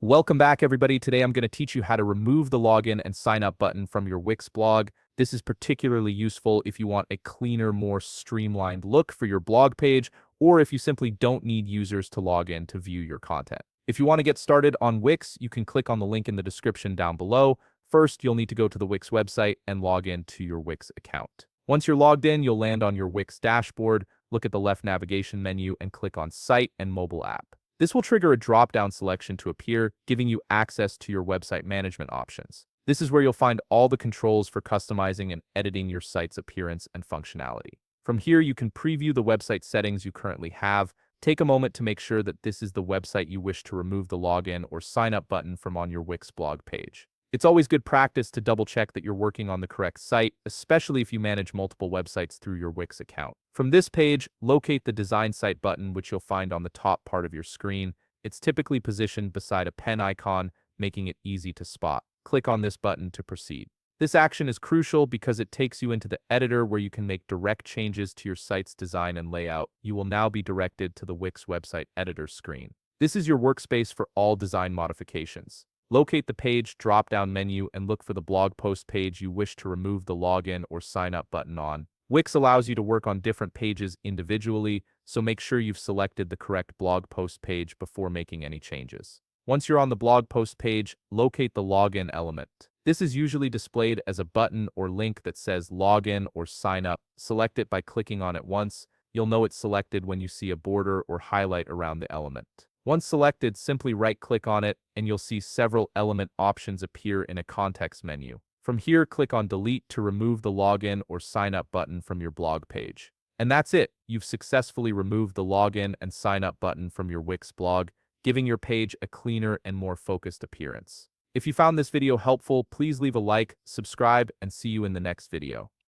Welcome back, everybody. Today I'm going to teach you how to remove the login and sign up button from your Wix blog. This is particularly useful if you want a cleaner, more streamlined look for your blog page, or if you simply don't need users to log in to view your content. If you want to get started on Wix, you can click on the link in the description down below. First, you'll need to go to the Wix website and log in to your Wix account. Once you're logged in, you'll land on your Wix dashboard, look at the left navigation menu, and click on Site and Mobile App. This will trigger a drop-down selection to appear, giving you access to your website management options. This is where you'll find all the controls for customizing and editing your site's appearance and functionality. From here, you can preview the website settings you currently have. Take a moment to make sure that this is the website you wish to remove the login or sign up button from on your Wix blog page. It's always good practice to double-check that you're working on the correct site, especially if you manage multiple websites through your Wix account. From this page, locate the Design Site button, which you'll find on the top part of your screen. It's typically positioned beside a pen icon, making it easy to spot. Click on this button to proceed. This action is crucial because it takes you into the editor where you can make direct changes to your site's design and layout. You will now be directed to the Wix website editor screen. This is your workspace for all design modifications. Locate the page drop-down menu and look for the blog post page you wish to remove the login or sign up button on. Wix allows you to work on different pages individually, so make sure you've selected the correct blog post page before making any changes. Once you're on the blog post page, locate the login element. This is usually displayed as a button or link that says login or sign up. Select it by clicking on it once. You'll know it's selected when you see a border or highlight around the element. Once selected, simply right-click on it, and you'll see several element options appear in a context menu. From here, click on Delete to remove the login or sign up button from your blog page. And that's it. You've successfully removed the login and sign up button from your Wix blog, giving your page a cleaner and more focused appearance. If you found this video helpful, please leave a like, subscribe, and see you in the next video.